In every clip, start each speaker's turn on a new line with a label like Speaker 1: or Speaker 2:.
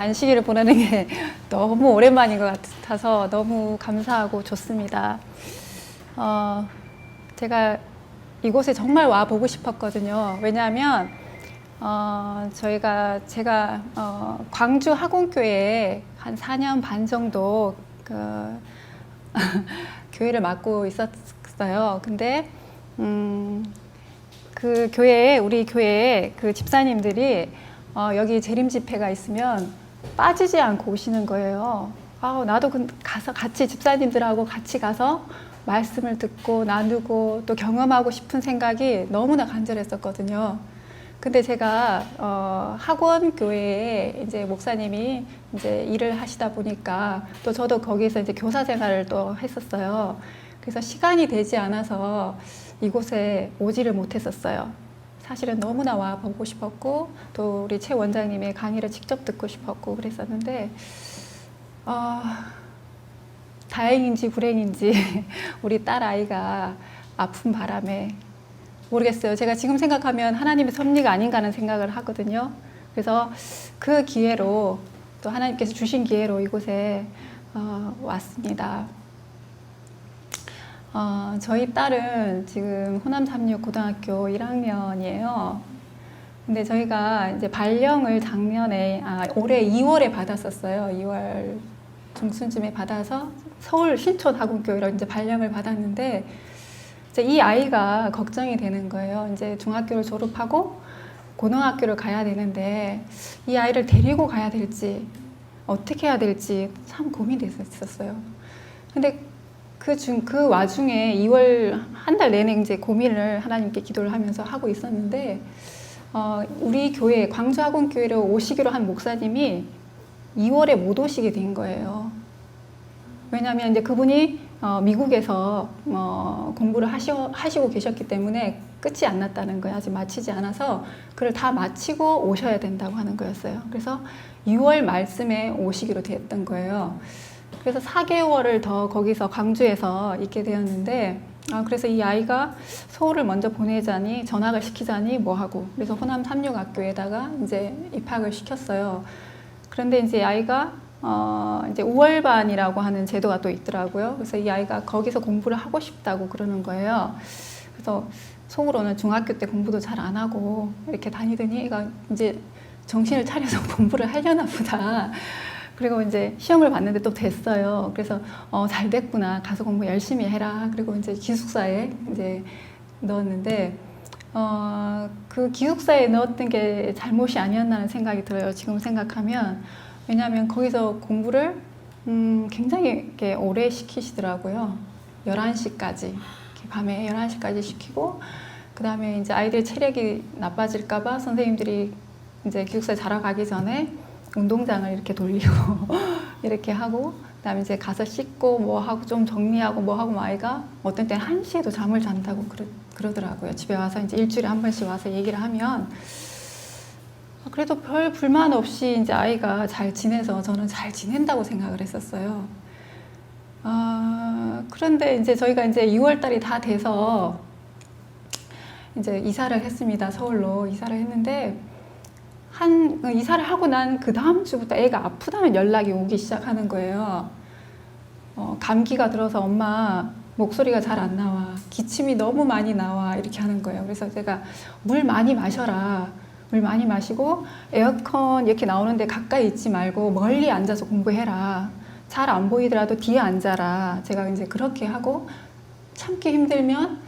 Speaker 1: 안식일을 보내는 게 너무 오랜만인 것 같아서 너무 감사하고 좋습니다. 제가 이곳에 정말 와 보고 싶었거든요. 왜냐하면 제가 광주 학원교회에 한 4년 반 정도 교회를 맡고 있었어요. 근데 우리 교회에 그 집사님들이 여기 재림 집회가 있으면 빠지지 않고 오시는 거예요. 나도 가서 같이 집사님들하고 같이 가서 말씀을 듣고 나누고 또 경험하고 싶은 생각이 너무나 간절했었거든요. 근데 제가 학원 교회에 이제 목사님이 이제 일을 하시다 보니까 또 저도 거기서 이제 교사 생활을 또 했었어요. 그래서 시간이 되지 않아서 이곳에 오지를 못했었어요. 사실은 너무나 와 보고 싶었고 또 우리 최 원장님의 강의를 직접 듣고 싶었고 그랬었는데 다행인지 불행인지 우리 딸 아이가 아픈 바람에 모르겠어요. 제가 지금 생각하면 하나님의 섭리가 아닌가 하는 생각을 하거든요. 그래서 그 기회로 또 하나님께서 주신 기회로 이곳에 왔습니다. 저희 딸은 지금 호남 삼육고등학교 1학년이에요. 근데 저희가 이제 발령을 올해 2월에 받았었어요. 2월 중순쯤에 받아서 서울 신촌학원교회로 이제 발령을 받았는데 이제 이 아이가 걱정이 되는 거예요. 이제 중학교를 졸업하고 고등학교를 가야 되는데 이 아이를 데리고 가야 될지 어떻게 해야 될지 참 고민됐었어요. 근데 그 와중에 2월 한 달 내내 이제 고민을 하나님께 기도를 하면서 하고 있었는데 우리 교회 광주학원교회로 오시기로 한 목사님이 2월에 못 오시게 된 거예요. 왜냐하면 이제 그분이 미국에서 공부를 하시고 계셨기 때문에 끝이 안 났다는 거예요. 아직 마치지 않아서 그걸 다 마치고 오셔야 된다고 하는 거였어요. 그래서 6월 말씀에 오시기로 됐던 거예요. 그래서 4개월을 더 거기서 광주에서 있게 되었는데 그래서 이 아이가 서울을 먼저 보내자니 전학을 시키자니 뭐하고 그래서 호남 삼육학교에다가 이제 입학을 시켰어요. 그런데 이제 아이가 이제 5월반이라고 하는 제도가 또 있더라고요. 그래서 이 아이가 거기서 공부를 하고 싶다고 그러는 거예요. 그래서 속으로는 중학교 때 공부도 잘 안 하고 이렇게 다니더니 얘가 이제 정신을 차려서 공부를 하려나 보다. 그리고 이제 시험을 봤는데 또 됐어요. 그래서 잘 됐구나. 가서 공부 열심히 해라. 그리고 이제 기숙사에 이제 넣었는데 그 기숙사에 넣었던 게 잘못이 아니었나는 생각이 들어요. 지금 생각하면. 왜냐하면 거기서 공부를 굉장히 이렇게 오래 시키시더라고요. 11시까지. 밤에 11시까지 시키고 그 다음에 이제 아이들 체력이 나빠질까 봐 선생님들이 이제 기숙사에 자러 가기 전에 운동장을 이렇게 돌리고 이렇게 하고 그다음에 이제 가서 씻고 뭐 하고 좀 정리하고 뭐 하고 아이가 어떤 때는 1시에도 잠을 잔다고 그러더라고요. 집에 와서 이제 일주일에 한 번씩 와서 얘기를 하면 그래도 별 불만 없이 이제 아이가 잘 지내서 저는 잘 지낸다고 생각을 했었어요. 그런데 이제 저희가 이제 6월 달이 다 돼서 이제 이사를 했습니다. 서울로 이사를 했는데 이사를 하고 난 그 다음 주부터 애가 아프다는 연락이 오기 시작하는 거예요. 감기가 들어서 엄마 목소리가 잘 안 나와. 기침이 너무 많이 나와. 이렇게 하는 거예요. 그래서 제가 물 많이 마셔라. 물 많이 마시고 에어컨 이렇게 나오는데 가까이 있지 말고 멀리 앉아서 공부해라. 잘 안 보이더라도 뒤에 앉아라. 제가 이제 그렇게 하고 참기 힘들면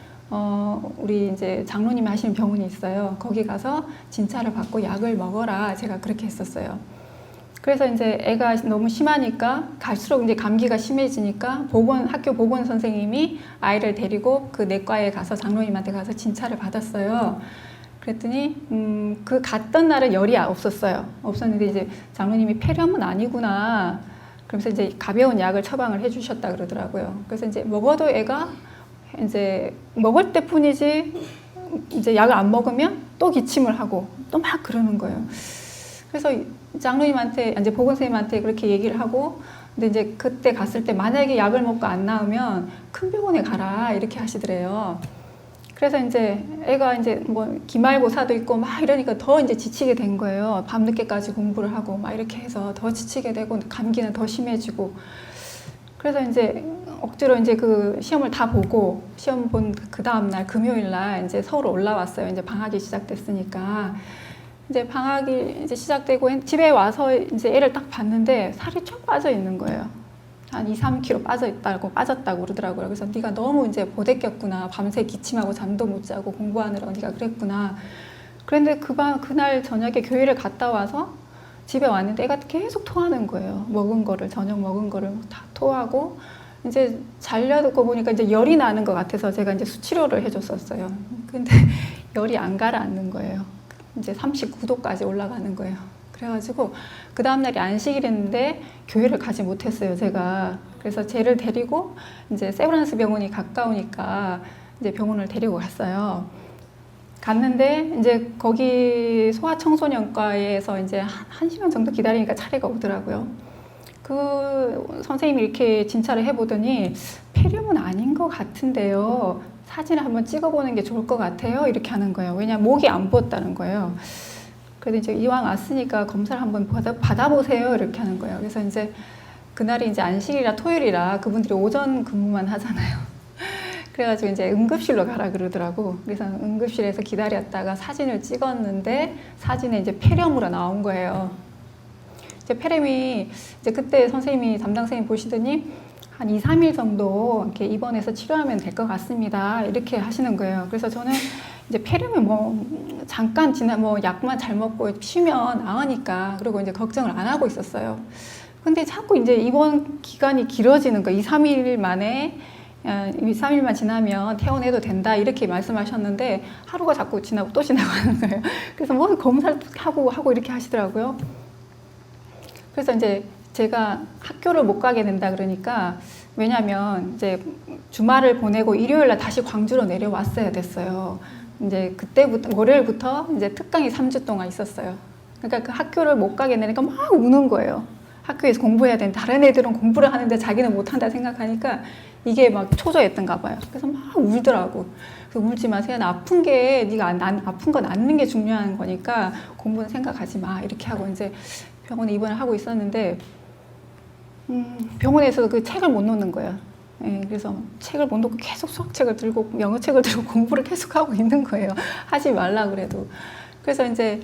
Speaker 1: 우리 이제 장로님이 하시는 병원이 있어요. 거기 가서 진찰을 받고 약을 먹어라. 제가 그렇게 했었어요. 그래서 이제 애가 너무 심하니까 갈수록 이제 감기가 심해지니까 학교 보건 선생님이 아이를 데리고 그 내과에 가서 장로님한테 가서 진찰을 받았어요. 그랬더니 그 갔던 날은 열이 없었어요. 없었는데 이제 장로님이 폐렴은 아니구나. 그러면서 이제 가벼운 약을 처방을 해주셨다 그러더라고요. 그래서 이제 먹어도 애가 이제 먹을 때뿐이지 이제 약을 안 먹으면 또 기침을 하고 또 막 그러는 거예요. 그래서 장로님한테 이제 보건 선생님한테 그렇게 얘기를 하고 근데 이제 그때 갔을 때 만약에 약을 먹고 안 나으면 큰 병원에 가라 이렇게 하시더래요. 그래서 이제 애가 이제 뭐 기말고사도 있고 막 이러니까 더 이제 지치게 된 거예요. 밤늦게까지 공부를 하고 막 이렇게 해서 더 지치게 되고 감기는 더 심해지고. 그래서 이제 억지로 이제 그 시험을 다 보고 시험 본 그 다음 날 금요일 날 이제 서울 올라왔어요. 이제 방학이 시작됐으니까. 이제 방학이 이제 시작되고 집에 와서 이제 애를 딱 봤는데 살이 쭉 빠져 있는 거예요. 한 2, 3kg 빠졌다고 그러더라고요. 그래서 네가 너무 이제 보대꼈구나. 밤새 기침하고 잠도 못 자고 공부하느라고 네가 그랬구나. 그런데 그날 저녁에 교회를 갔다 와서 집에 왔는데 애가 계속 토하는 거예요. 저녁 먹은 거를 다 토하고, 이제 자려듣고 보니까 이제 열이 나는 것 같아서 제가 이제 수치료를 해줬었어요. 근데 열이 안 가라앉는 거예요. 이제 39도까지 올라가는 거예요. 그래가지고 그 다음날이 안식일인데 교회를 가지 못했어요, 제가. 그래서 쟤를 데리고 이제 세브란스 병원이 가까우니까 이제 병원을 데리고 갔어요. 갔는데 이제 거기 소아청소년과에서 이제 한 시간 정도 기다리니까 차례가 오더라고요. 그 선생님이 이렇게 진찰을 해보더니 폐렴은 아닌 것 같은데요. 사진을 한번 찍어보는 게 좋을 것 같아요. 이렇게 하는 거예요. 왜냐면 목이 안 부었다는 거예요. 그래도 이제 이왕 왔으니까 검사를 한번 받아보세요. 이렇게 하는 거예요. 그래서 이제 그날이 이제 안식일이라 토요일이라 그분들이 오전 근무만 하잖아요. 그래가지고 이제 응급실로 가라 그러더라고. 그래서 응급실에서 기다렸다가 사진을 찍었는데 사진에 이제 폐렴으로 나온 거예요. 이제 폐렴이 이제 그때 선생님이 담당 선생님 보시더니 한 2, 3일 정도 이렇게 입원해서 치료하면 될 것 같습니다. 이렇게 하시는 거예요. 그래서 저는 이제 폐렴이 뭐 잠깐 뭐 약만 잘 먹고 쉬면 나으니까 그리고 이제 걱정을 안 하고 있었어요. 근데 자꾸 이제 입원 기간이 길어지는 거예요. 2, 3일 만에 2, 3일만 지나면 퇴원해도 된다 이렇게 말씀하셨는데 하루가 자꾸 지나고 또 지나고 하는 거예요. 그래서 뭐 검사를 하고 이렇게 하시더라고요. 그래서 이제 제가 학교를 못 가게 된다 그러니까, 왜냐면 이제 주말을 보내고 일요일 날 다시 광주로 내려왔어야 됐어요. 이제 그때부터 월요일부터 이제 특강이 3주 동안 있었어요. 그러니까 그 학교를 못 가게 되니까 막 우는 거예요. 학교에서 공부해야 되는데 다른 애들은 공부를 하는데 자기는 못 한다 생각하니까 이게 막 초조했던가 봐요. 그래서 막 울더라고. 그래서 울지 마, 세연아. 아픈 게 네가 아픈 거 낫는 게 중요한 거니까 공부는 생각하지 마. 이렇게 하고 이제 병원에 입원을 하고 있었는데 병원에서도 그 책을 못 놓는 거예요. 예, 그래서 책을 못 놓고 계속 수학책을 들고 영어책을 들고 공부를 계속 하고 있는 거예요. 하지 말라 그래도. 그래서 이제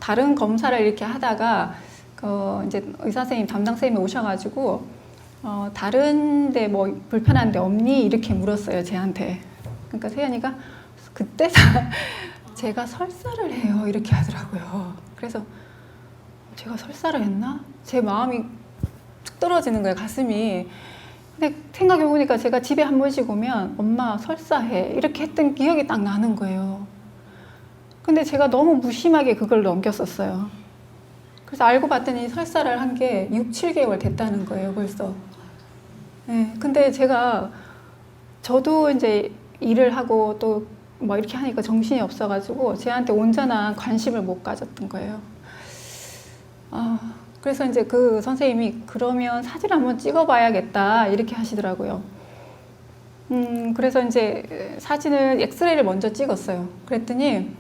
Speaker 1: 다른 검사를 이렇게 하다가 이제 의사 선생님 담당 선생님이 오셔가지고 다른데 뭐 불편한 데 없니 이렇게 물었어요, 쟤한테. 그러니까 세연이가 그때 제가 설사를 해요 이렇게 하더라고요. 그래서 제가 설사를 했나? 제 마음이 툭 떨어지는 거예요, 가슴이. 근데 생각해보니까 제가 집에 한 번씩 오면 엄마 설사해 이렇게 했던 기억이 딱 나는 거예요. 근데 제가 너무 무심하게 그걸 넘겼었어요. 그래서 알고 봤더니 설사를 한 게 6, 7개월 됐다는 거예요, 벌써. 네, 근데 저도 이제 일을 하고 또 뭐 이렇게 하니까 정신이 없어가지고 쟤한테 온전한 관심을 못 가졌던 거예요. 그래서 이제 그 선생님이 그러면 사진 한번 찍어봐야겠다 이렇게 하시더라고요. 그래서 이제 사진을 엑스레이를 먼저 찍었어요. 그랬더니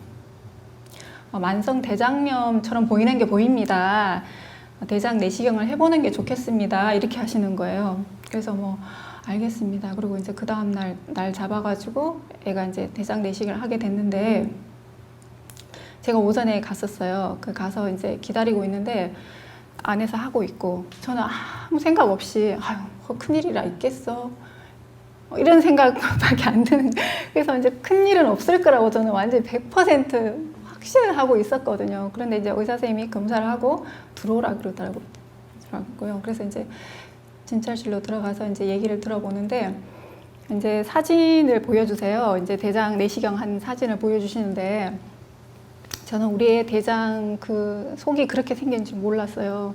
Speaker 1: 만성 대장염처럼 보이는 게 보입니다. 대장 내시경을 해보는 게 좋겠습니다. 이렇게 하시는 거예요. 그래서 뭐 알겠습니다. 그리고 이제 그 다음 날 잡아가지고 애가 이제 대장 내시경을 하게 됐는데, 제가 오전에 갔었어요. 가서 이제 기다리고 있는데 안에서 하고 있고 저는 아무 생각 없이 큰일이라 있겠어 이런 생각밖에 안 드는. 그래서 이제 큰일은 없을 거라고 저는 완전히 100% 확신을 하고 있었거든요. 그런데 이제 의사 선생님이 검사를 하고 들어오라 그러더라고요. 그래서 이제 진찰실로 들어가서 이제 얘기를 들어보는데, 이제 사진을 보여주세요. 이제 대장 내시경 한 사진을 보여주시는데, 저는 우리의 대장 그 속이 그렇게 생긴 줄 몰랐어요.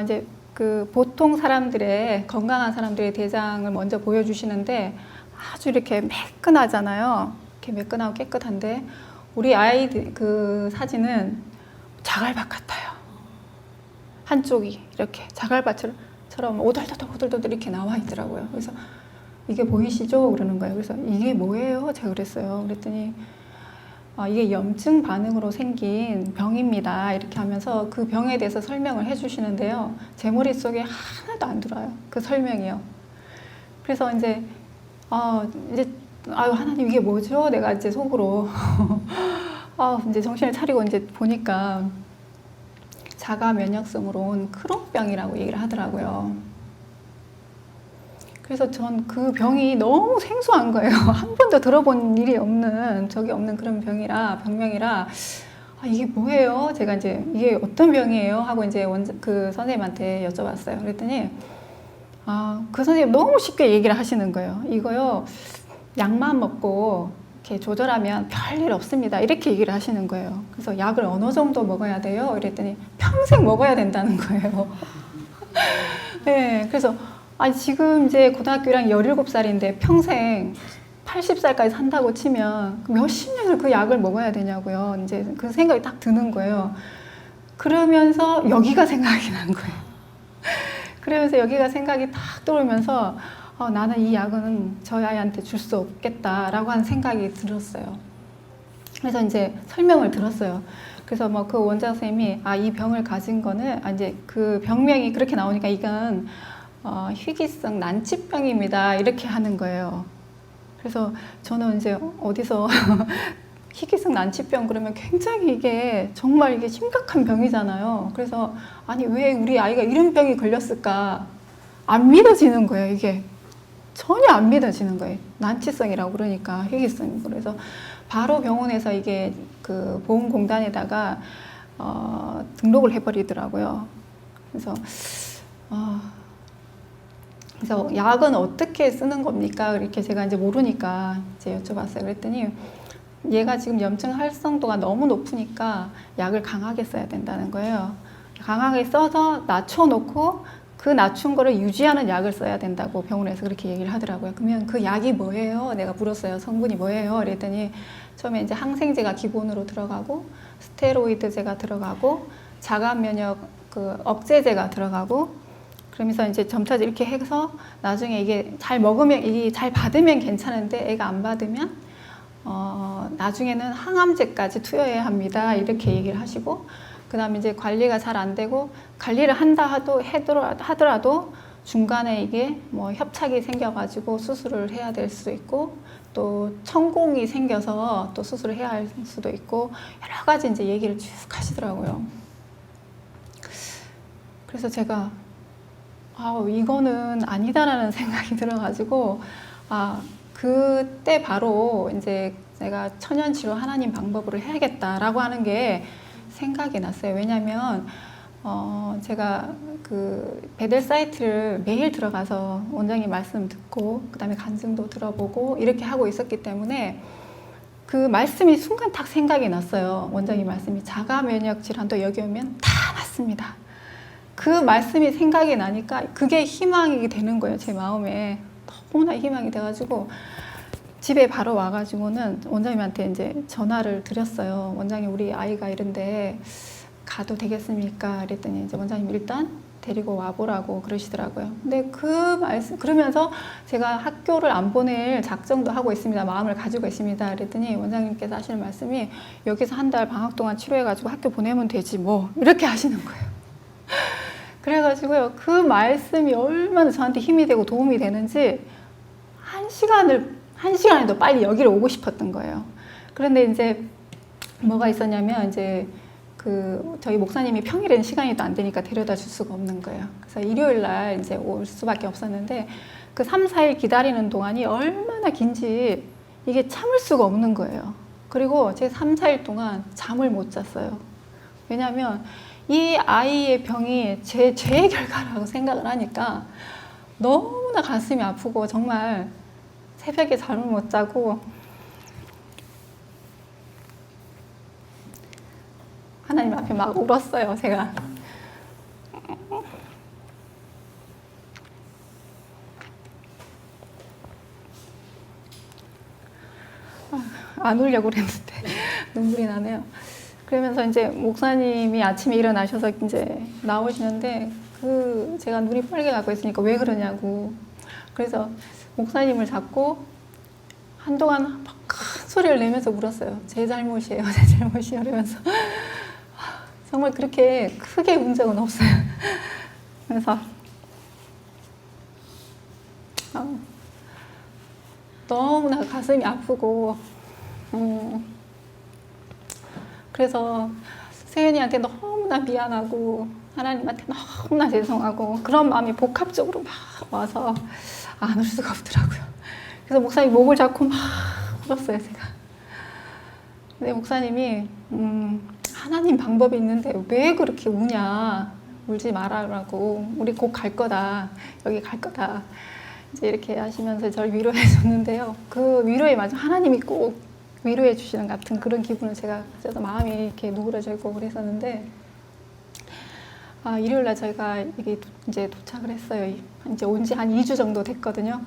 Speaker 1: 이제 그 보통 건강한 사람들의 대장을 먼저 보여주시는데 아주 이렇게 매끈하잖아요. 이렇게 매끈하고 깨끗한데, 우리 아이들 그 사진은 자갈밭 같아요. 한쪽이 이렇게 자갈밭처럼 오돌도돌 이렇게 나와 있더라고요. 그래서 이게 보이시죠? 그러는 거예요. 그래서 이게 뭐예요? 제가 그랬어요. 그랬더니 이게 염증 반응으로 생긴 병입니다. 이렇게 하면서 그 병에 대해서 설명을 해주시는데요. 제 머릿속에 하나도 안 들어요. 그 설명이요. 그래서 이제 아유, 하나님 이게 뭐죠? 내가 이제 속으로 이제 정신을 차리고 이제 보니까 자가 면역성으로 온 크론병이라고 얘기를 하더라고요. 그래서 전 그 병이 너무 생소한 거예요. 한 번도 들어본 일이 없는, 적이 없는 그런 병명이라, 이게 뭐예요? 제가 이제, 이게 어떤 병이에요? 하고 이제 그 선생님한테 여쭤봤어요. 그랬더니, 그 선생님 너무 쉽게 얘기를 하시는 거예요. 이거요, 약만 먹고 이렇게 조절하면 별일 없습니다. 이렇게 얘기를 하시는 거예요. 그래서 약을 어느 정도 먹어야 돼요? 이랬더니, 평생 먹어야 된다는 거예요. 네, 그래서, 지금 이제 고등학교 1학년 17살인데 평생 80살까지 산다고 치면 몇십 년을 그 약을 먹어야 되냐고요. 이제 그 생각이 딱 드는 거예요. 그러면서 여기가 생각이 난 거예요. 그러면서 여기가 생각이 딱 들어오면서 나는 이 약은 저 아이한테 줄 수 없겠다라고 하는 생각이 들었어요. 그래서 이제 설명을 들었어요. 그래서 뭐 그 원장 선생님이 이 병을 가진 거는 이제 그 병명이 그렇게 나오니까 이건 희귀성 난치병입니다. 이렇게 하는 거예요. 그래서 저는 이제 어디서 희귀성 난치병 그러면 굉장히 이게 정말 이게 심각한 병이잖아요. 그래서 왜 우리 아이가 이런 병이 걸렸을까? 안 믿어지는 거예요. 이게 전혀 안 믿어지는 거예요. 난치성이라고 그러니까 희귀성. 그래서 바로 병원에서 이게 그 보험공단에다가 등록을 해버리더라고요. 그래서 약은 어떻게 쓰는 겁니까? 이렇게 제가 이제 모르니까 이제 여쭤봤어요. 그랬더니 얘가 지금 염증 활성도가 너무 높으니까 약을 강하게 써야 된다는 거예요. 강하게 써서 낮춰놓고 그 낮춘 거를 유지하는 약을 써야 된다고 병원에서 그렇게 얘기를 하더라고요. 그러면 그 약이 뭐예요? 내가 물었어요. 성분이 뭐예요? 그랬더니 처음에 이제 항생제가 기본으로 들어가고 스테로이드제가 들어가고 자가 면역 그 억제제가 들어가고 그러면서 이제 점차 이렇게 해서 나중에 이게 잘 먹으면, 이게 잘 받으면 괜찮은데 애가 안 받으면, 나중에는 항암제까지 투여해야 합니다. 이렇게 얘기를 하시고, 그 다음에 이제 관리가 잘 안 되고, 관리를 하더라도 중간에 이게 뭐 협착이 생겨가지고 수술을 해야 될 수도 있고, 또 천공이 생겨서 또 수술을 해야 할 수도 있고, 여러 가지 이제 얘기를 쭉 하시더라고요. 그래서 제가 이거는 아니다라는 생각이 들어가지고, 그때 바로 이제 내가 천연치료 하나님 방법으로 해야겠다라고 하는 게 생각이 났어요. 왜냐면, 제가 그 베델 사이트를 매일 들어가서 원장님 말씀 듣고, 그 다음에 간증도 들어보고, 이렇게 하고 있었기 때문에 그 말씀이 순간 딱 생각이 났어요. 원장님 말씀이 자가 면역 질환도 여기 오면 다 맞습니다. 그 말씀이 생각이 나니까 그게 희망이 되는 거예요. 제 마음에 너무나 희망이 돼가지고 집에 바로 와가지고는 원장님한테 이제 전화를 드렸어요. 원장님 우리 아이가 이런데 가도 되겠습니까? 그랬더니 이제 원장님 일단 데리고 와보라고 그러시더라고요. 근데 그 말씀 그러면서 제가 학교를 안 보낼 작정도 하고 있습니다. 마음을 가지고 있습니다. 그랬더니 원장님께서 하시는 말씀이 여기서 한 달 방학 동안 치료해가지고 학교 보내면 되지 뭐 이렇게 하시는 거예요. 그래가지고요, 그 말씀이 얼마나 저한테 힘이 되고 도움이 되는지 한 시간에도 빨리 여기를 오고 싶었던 거예요. 그런데 이제 뭐가 있었냐면 이제 저희 목사님이 평일에는 시간이 또 안 되니까 데려다 줄 수가 없는 거예요. 그래서 일요일 날 이제 올 수밖에 없었는데 그 3, 4일 기다리는 동안이 얼마나 긴지 이게 참을 수가 없는 거예요. 그리고 제 3, 4일 동안 잠을 못 잤어요. 왜냐면 이 아이의 병이 제 죄의 결과라고 생각을 하니까 너무나 가슴이 아프고 정말 새벽에 잠을 못 자고 하나님 앞에 막 울었어요, 제가. 안 울려고 그랬는데 눈물이 나네요. 그러면서 이제 목사님이 아침에 일어나셔서 이제 나오시는데 제가 눈이 빨개가고 있으니까 왜 그러냐고. 그래서 목사님을 잡고 한동안 막 큰 소리를 내면서 울었어요. 제 잘못이에요, 제 잘못이에요 이러면서 정말 그렇게 크게 운 적은 없어요. 그래서 너무나 가슴이 아프고 그래서 세연이한테 너무나 미안하고 하나님한테 너무나 죄송하고 그런 마음이 복합적으로 막 와서 안 울 수가 없더라고요. 그래서 목사님 목을 잡고 막 울었어요, 제가. 근데 목사님이 하나님 방법이 있는데 왜 그렇게 우냐, 울지 말아라고, 우리 곧 갈 거다, 여기 갈 거다, 이제 이렇게 하시면서 저를 위로해 줬는데요. 그 위로에 맞아 하나님이 꼭 위로해 주시는 같은 그런 기분을 제가 가져서 마음이 이렇게 누그러져 있고 그랬었는데, 일요일 날 저희가 이게 이제 도착을 했어요. 이제 온 지 한 2주 정도 됐거든요.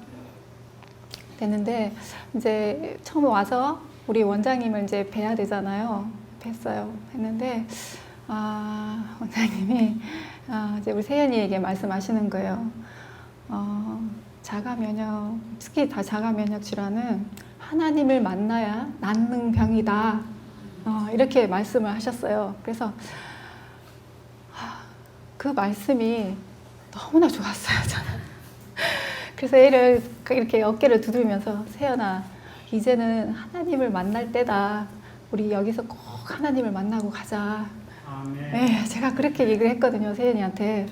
Speaker 1: 됐는데 이제 처음 와서 우리 원장님을 이제 뵈야 되잖아요. 뵀어요. 했는데 원장님이 이제 우리 세연이에게 말씀하시는 거예요. 자가 면역, 특히 다 자가 면역 질환은 하나님을 만나야 낫는 병이다. 이렇게 말씀을 하셨어요. 그래서 그 말씀이 너무나 좋았어요, 저는. 그래서 얘를 이렇게 어깨를 두드리면서 세연아, 이제는 하나님을 만날 때다. 우리 여기서 꼭 하나님을 만나고 가자. 아멘. 네, 제가 그렇게 얘기를 했거든요, 세연이한테.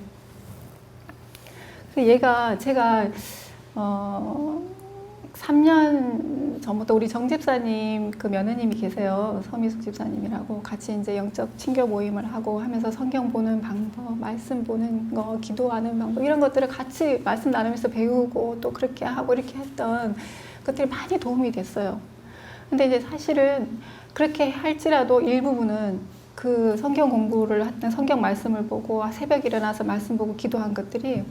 Speaker 1: 그래서 얘가 제가 3년 전부터 우리 정 집사님 그 며느님이 계세요. 서미숙 집사님이라고 같이 이제 영적 친교 모임을 하고 하면서 성경 보는 방법, 말씀 보는 거, 기도하는 방법 이런 것들을 같이 말씀 나누면서 배우고 또 그렇게 하고 이렇게 했던 것들이 많이 도움이 됐어요. 근데 이제 사실은 그렇게 할지라도 일부분은 그 성경 공부를 했던 성경 말씀을 보고 새벽에 일어나서 말씀 보고 기도한 것들이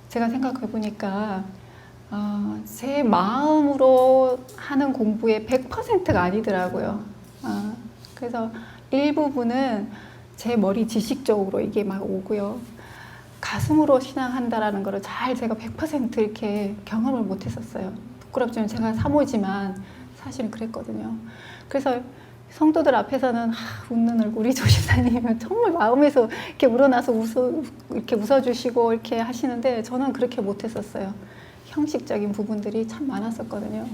Speaker 1: 제가 생각해 보니까 제 마음으로 하는 공부의 100%가 아니더라고요. 그래서 일부분은 제 머리 지식적으로 이게 막 오고요. 가슴으로 신앙한다라는 거를 잘 제가 100% 이렇게 경험을 못 했었어요. 부끄럽지만 제가 사모지만 사실은 그랬거든요. 그래서 성도들 앞에서는 웃는 얼굴, 우리 조집사님은 정말 마음에서 이렇게 우러나서 이렇게 웃어주시고 이렇게 하시는데 저는 그렇게 못했었어요. 형식적인 부분들이 참 많았었거든요.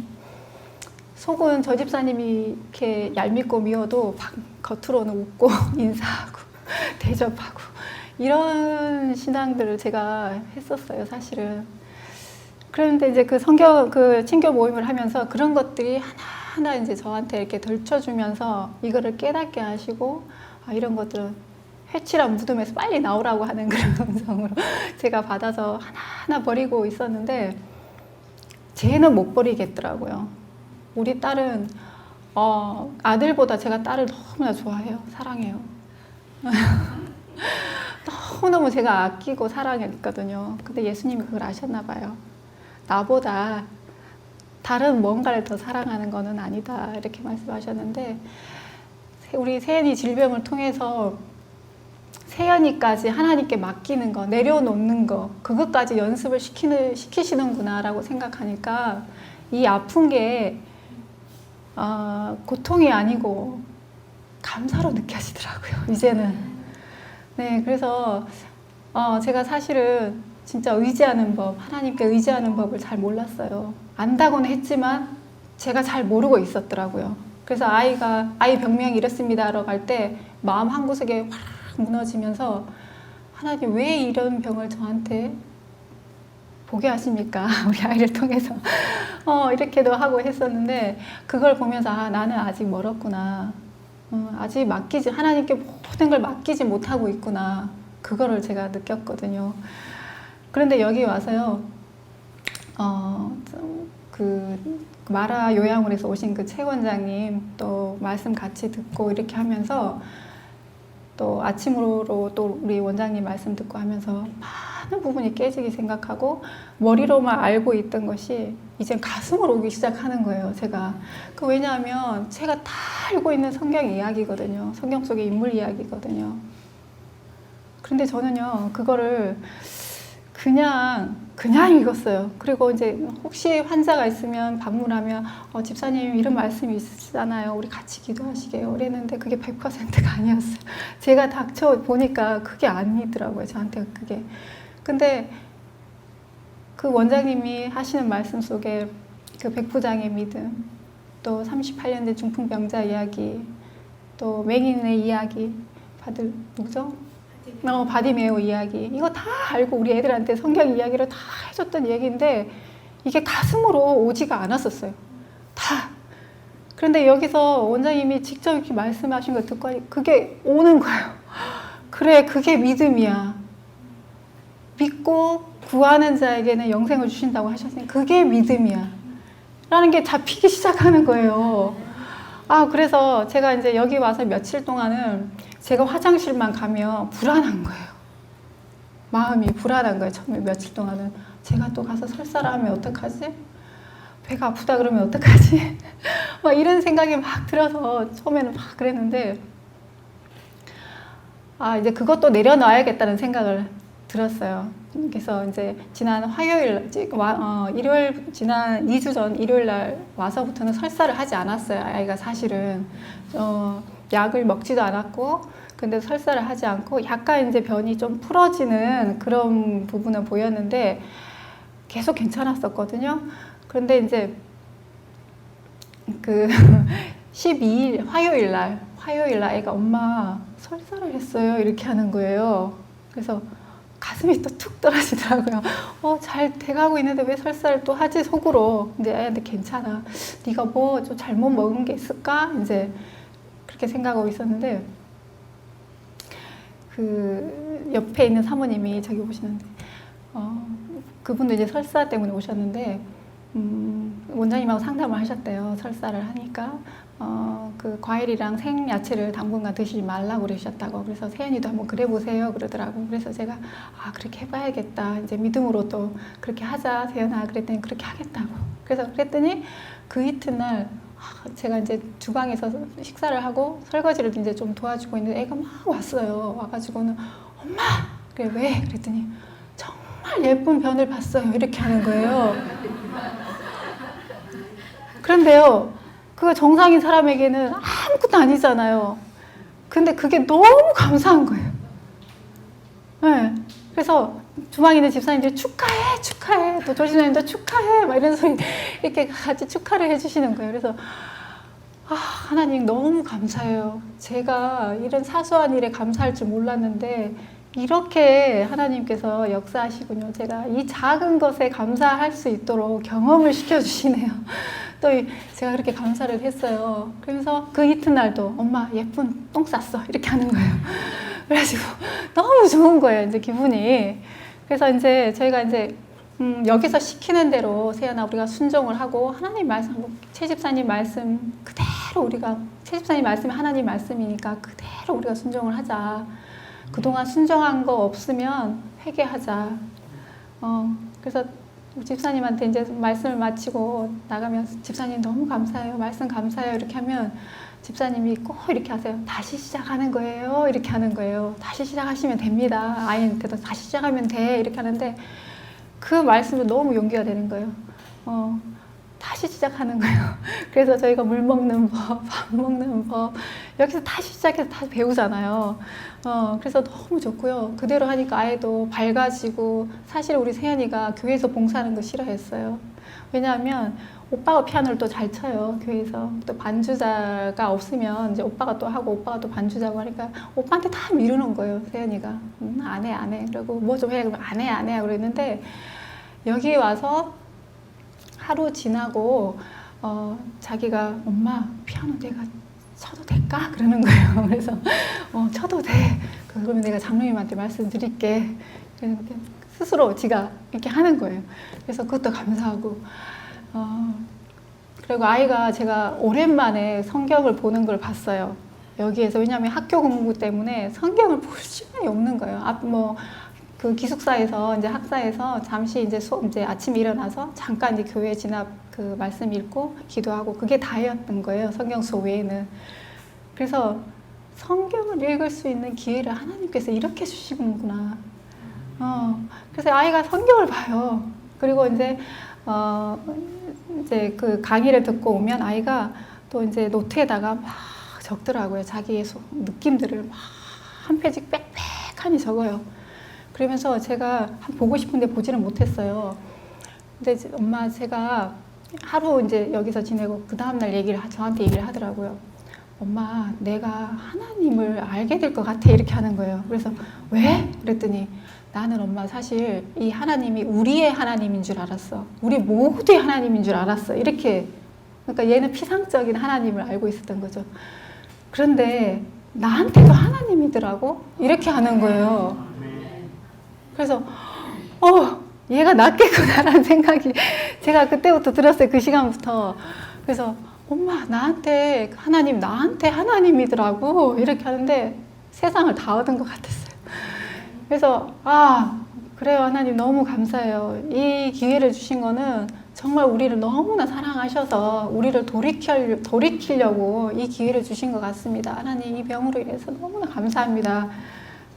Speaker 1: 속은 저 집사님이 이렇게 얄밉고 미워도 겉으로는 웃고 인사하고 대접하고 이런 신앙들을 제가 했었어요, 사실은. 그런데 이제 그 친교 모임을 하면서 그런 것들이 하나하나 이제 저한테 이렇게 덜쳐주면서 이거를 깨닫게 하시고, 이런 것들은 회칠한 무덤에서 빨리 나오라고 하는 그런 음성으로 제가 받아서 하나하나 버리고 있었는데, 쟤는 못 버리겠더라고요. 우리 딸은, 아들보다 제가 딸을 너무나 좋아해요. 사랑해요. 너무너무 제가 아끼고 사랑했거든요. 근데 예수님이 그걸 아셨나 봐요. 나보다 다른 뭔가를 더 사랑하는 거는 아니다. 이렇게 말씀하셨는데, 우리 세연이 질병을 통해서 세연이까지 하나님께 맡기는 거, 내려놓는 거, 그것까지 연습을 시키시는구나 라고 생각하니까 이 아픈 게 고통이 아니고 감사로 느껴지더라고요, 이제는. 네, 그래서 제가 사실은 진짜 의지하는 법, 하나님께 의지하는 법을 잘 몰랐어요. 안다고는 했지만 제가 잘 모르고 있었더라고요. 그래서 아이 병명이 이렇습니다라고 할 때 마음 한구석에 확 무너지면서, 하나님 왜 이런 병을 저한테 보게 하십니까? 우리 아이를 통해서. 이렇게도 하고 했었는데, 그걸 보면서 나는 아직 멀었구나. 아직 하나님께 모든 걸 맡기지 못하고 있구나. 그거를 제가 느꼈거든요. 그런데 여기 와서요, 그 마라 요양원에서 오신 그 최 원장님 또 말씀 같이 듣고 이렇게 하면서, 또 아침으로 또 우리 원장님 말씀 듣고 하면서 많은 부분이 깨지기 생각하고, 머리로만 알고 있던 것이 이제 가슴으로 오기 시작하는 거예요, 제가. 왜냐하면 제가 다 알고 있는 성경 이야기거든요. 성경 속의 인물 이야기거든요. 그런데 저는요, 그거를 그냥 그냥 읽었어요. 그리고 이제 혹시 환자가 있으면 방문하면 집사님 이런 말씀이 있으시잖아요. 우리 같이 기도하시게요. 그랬는데 그게 100%가 아니었어요. 제가 닥쳐 보니까 그게 아니더라고요. 저한테 그게. 근데 그 원장님이 하시는 말씀 속에 그 백부장의 믿음, 또 38년 된 중풍병자 이야기, 또 맹인의 이야기, 누구죠? 바디메오 이야기, 이거 다 알고 우리 애들한테 성경 이야기를 다 해줬던 얘기인데 이게 가슴으로 오지가 않았었어요. 다. 그런데 여기서 원장님이 직접 이렇게 말씀하신 걸 듣고 그게 오는 거예요. 그래, 그게 믿음이야. 믿고 구하는 자에게는 영생을 주신다고 하셨으니 그게 믿음이야. 라는 게 잡히기 시작하는 거예요. 그래서 제가 이제 여기 와서 며칠 동안은 제가 화장실만 가면 불안한 거예요. 마음이 불안한 거예요. 처음에 며칠 동안은. 제가 또 가서 설사를 하면 어떡하지? 배가 아프다 그러면 어떡하지? 막 이런 생각이 막 들어서 처음에는 막 그랬는데, 이제 그것도 내려놔야겠다는 생각을 들었어요. 그래서 이제 지난 화요일, 일요일, 지난 2주 전 일요일 날 와서부터는 설사를 하지 않았어요. 아이가 사실은. 약을 먹지도 않았고, 근데 설사를 하지 않고 약간 이제 변이 좀 풀어지는 그런 부분은 보였는데 계속 괜찮았었거든요. 그런데 이제 그 12일 화요일 날 애가 엄마 설사를 했어요. 이렇게 하는 거예요. 그래서 가슴이 또 툭 떨어지더라고요. 잘 돼가고 있는데 왜 설사를 또 하지 속으로. 근데 애한테 괜찮아. 네가 뭐 좀 잘못 먹은 게 있을까? 이제 그렇게 생각하고 있었는데 그 옆에 있는 사모님이 저기 오시는데 그분도 이제 설사 때문에 오셨는데 원장님하고 상담을 하셨대요. 설사를 하니까 그 과일이랑 생야채를 당분간 드시지 말라고 그러셨다고. 그래서 세연이도 한번 그래 보세요 그러더라고. 그래서 제가 그렇게 해봐야겠다. 이제 믿음으로 또 그렇게 하자 세연아 그랬더니 그렇게 하겠다고. 그래서 그랬더니 그 이튿날 제가 이제 주방에서 식사를 하고 설거지를 이제 좀 도와주고 있는데 애가 막 왔어요. 와가지고는 엄마! 그래 왜? 그랬더니 정말 예쁜 변을 봤어요. 이렇게 하는 거예요. 그런데요, 그거 정상인 사람에게는 아무것도 아니잖아요. 근데 그게 너무 감사한 거예요. 네. 그래서 주방에 있는 집사님들이 축하해. 또 조신사님도 축하해. 막 이런 소리 이렇게 같이 축하를 해주시는 거예요. 그래서 하나님 너무 감사해요. 제가 이런 사소한 일에 감사할 줄 몰랐는데 이렇게 하나님께서 역사하시군요. 제가 이 작은 것에 감사할 수 있도록 경험을 시켜주시네요. 또 제가 그렇게 감사를 했어요. 그러면서 그 이튿날도 엄마 예쁜 똥 쌌어 이렇게 하는 거예요. 그래가지고 너무 좋은 거예요. 이제 기분이. 그래서 이제 저희가 이제 여기서 시키는 대로 세연아 우리가 순종을 하고 하나님 말씀, 최 집사님 말씀 그대로 우리가 최 집사님 말씀이 하나님 말씀이니까 그대로 우리가 순종을 하자. 그동안 순종한 거 없으면 회개하자. 그래서 집사님한테 이제 말씀을 마치고 나가면 집사님 너무 감사해요. 말씀 감사해요. 이렇게 하면 집사님이 꼭 이렇게 하세요. 다시 시작하는 거예요. 이렇게 하는 거예요. 다시 시작하시면 됩니다. 아이한테도 다시 시작하면 돼. 이렇게 하는데 그 말씀도 너무 용기가 되는 거예요. 다시 시작하는 거예요. 그래서 저희가 물 먹는 법, 밥 먹는 법 여기서 다시 시작해서 다 배우잖아요. 그래서 너무 좋고요. 그대로 하니까 아이도 밝아지고 사실 우리 세연이가 교회에서 봉사하는 거 싫어했어요. 왜냐하면 오빠가 피아노를 또 잘 쳐요. 교회에서. 또 반주자가 없으면 이제 오빠가 또 하고 오빠가 또 반주자고 하니까 오빠한테 다 미루는 거예요. 세연이가. 안 해. 그러고 뭐 좀 해. 그러면 안 해. 그랬는데 여기 와서 하루 지나고 자기가 엄마 피아노 내가 쳐도 될까? 그러는 거예요. 그래서 쳐도 돼. 그러면 내가 장로님한테 말씀드릴게. 그랬는데 스스로 지가 이렇게 하는 거예요. 그래서 그것도 감사하고 그리고 아이가 제가 오랜만에 성경을 보는 걸 봤어요. 여기에서. 왜냐하면 학교 공부 때문에 성경을 볼 시간이 없는 거예요. 그 기숙사에서 이제 학사에서 잠시 이제 이제 아침에 일어나서 잠깐 이제 교회 진압 그 말씀 읽고 기도하고 그게 다였던 거예요. 성경 수업 외에는. 그래서 성경을 읽을 수 있는 기회를 하나님께서 이렇게 주시는구나. 그래서 아이가 성경을 봐요. 그리고 이제 이제 그 강의를 듣고 오면 아이가 또 이제 노트에다가 막 적더라고요. 자기의 느낌들을 막 한 페이지 빽빽하니 적어요. 그러면서 제가 보고 싶은데 보지는 못했어요. 근데 이제 엄마 제가 하루 이제 여기서 지내고 그 다음날 저한테 얘기를 하더라고요. 엄마 내가 하나님을 알게 될 것 같아 이렇게 하는 거예요. 그래서 왜? 그랬더니 나는 엄마 사실 이 하나님이 우리의 하나님인 줄 알았어. 우리 모두의 하나님인 줄 알았어. 이렇게. 그러니까 얘는 피상적인 하나님을 알고 있었던 거죠. 그런데 나한테도 하나님이더라고. 이렇게 하는 거예요. 그래서 얘가 낫겠구나라는 생각이 제가 그때부터 들었어요. 그 시간부터. 그래서 엄마 나한테 하나님이더라고. 이렇게 하는데 세상을 다 얻은 것 같았어요. 그래서 그래요 하나님 너무 감사해요. 이 기회를 주신 거는 정말 우리를 너무나 사랑하셔서 우리를 돌이키려고 이 기회를 주신 것 같습니다. 하나님 이 병으로 인해서 너무나 감사합니다.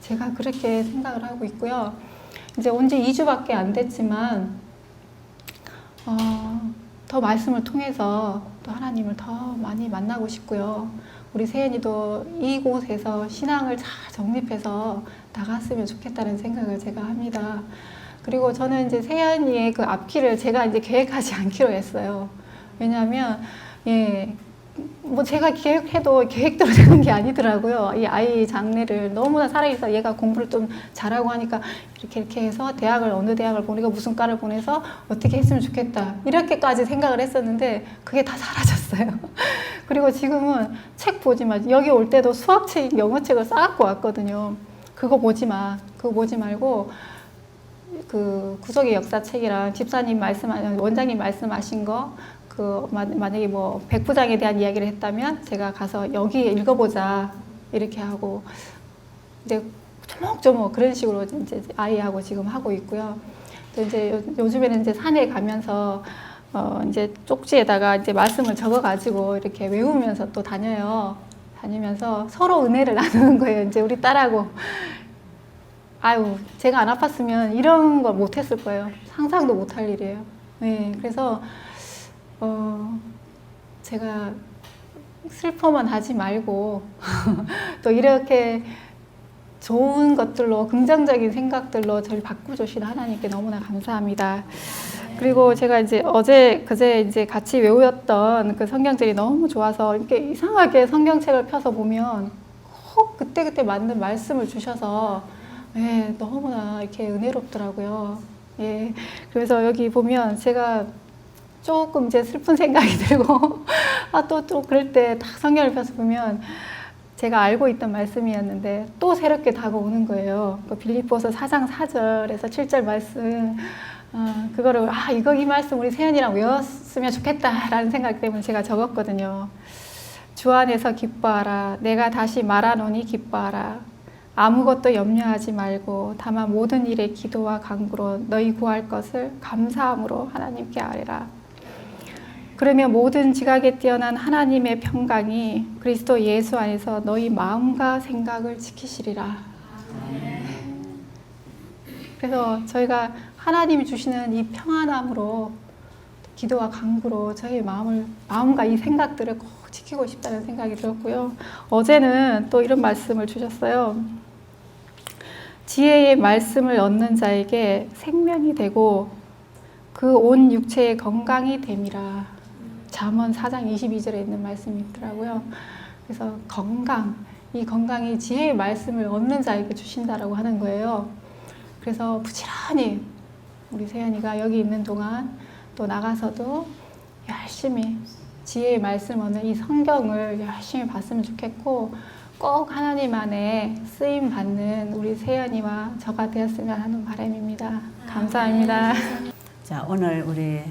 Speaker 1: 제가 그렇게 생각을 하고 있고요. 이제 온 지 2주밖에 안 됐지만 더 말씀을 통해서 또 하나님을 더 많이 만나고 싶고요. 우리 세연이도 이곳에서 신앙을 잘 정립해서 나갔으면 좋겠다는 생각을 제가 합니다. 그리고 저는 이제 세연이의 그 앞길을 제가 이제 계획하지 않기로 했어요. 왜냐하면 뭐 제가 계획해도 계획대로 되는 게 아니더라고요. 이 아이 장래를 너무나 사랑해서 얘가 공부를 좀 잘하고 하니까 이렇게 해서 어느 대학을 보내고 무슨 과를 보내서 어떻게 했으면 좋겠다. 이렇게까지 생각을 했었는데 그게 다 사라졌어요. 그리고 지금은 책 보지 마. 여기 올 때도 수학책, 영어책을 싸갖고 왔거든요. 그거 보지 마. 그거 보지 말고 그 구속의 역사책이랑 집사님 원장님 말씀하신 거 만약에 뭐 백부장에 대한 이야기를 했다면 제가 가서 여기 읽어보자 이렇게 하고 이제 조목조목 그런 식으로 이제 아이하고 지금 하고 있고요. 또 이제 요즘에는 이제 산에 가면서 이제 쪽지에다가 이제 말씀을 적어가지고 이렇게 외우면서 또 다니면서 서로 은혜를 나누는 거예요. 이제 우리 딸하고 제가 안 아팠으면 이런 걸 못했을 거예요. 상상도 못할 일이에요. 네, 그래서 제가 슬퍼만 하지 말고 또 이렇게 좋은 것들로 긍정적인 생각들로 저를 바꾸주신 하나님께 너무나 감사합니다. 그리고 제가 이제 그제 이제 같이 외웠던 그 성경들이 너무 좋아서 이렇게 이상하게 성경책을 펴서 보면 꼭 그때그때 맞는 말씀을 주셔서 너무나 이렇게 은혜롭더라고요. 그래서 여기 보면 제가 조금 이제 슬픈 생각이 들고 또 그럴 때 딱 성경을 펴서 보면 제가 알고 있던 말씀이었는데 또 새롭게 다가오는 거예요. 빌립보서 4장 4절에서 7절 말씀 그거를 이 말씀 우리 세연이랑 외웠으면 좋겠다라는 생각 때문에 제가 적었거든요. 주 안에서 기뻐하라. 내가 다시 말하노니 기뻐하라. 아무것도 염려하지 말고 다만 모든 일에 기도와 간구로 너희 구할 것을 감사함으로 하나님께 아뢰라. 그러면 모든 지각에 뛰어난 하나님의 평강이 그리스도 예수 안에서 너희 마음과 생각을 지키시리라. 그래서 저희가 하나님이 주시는 이 평안함으로 기도와 간구로 저희 마음과 이 생각들을 꼭 지키고 싶다는 생각이 들었고요. 어제는 또 이런 말씀을 주셨어요. 지혜의 말씀을 얻는 자에게 생명이 되고 그 온 육체의 건강이 됨이라. 잠언 4장 22절에 있는 말씀이 있더라고요. 그래서 이 건강이 지혜의 말씀을 얻는 자에게 주신다라고 하는 거예요. 그래서 부지런히 우리 세연이가 여기 있는 동안 또 나가서도 열심히 지혜의 말씀 얻는 이 성경을 열심히 봤으면 좋겠고 꼭 하나님 안에 쓰임 받는 우리 세연이와 저가 되었으면 하는 바람입니다. 감사합니다.
Speaker 2: 자, 오늘 우리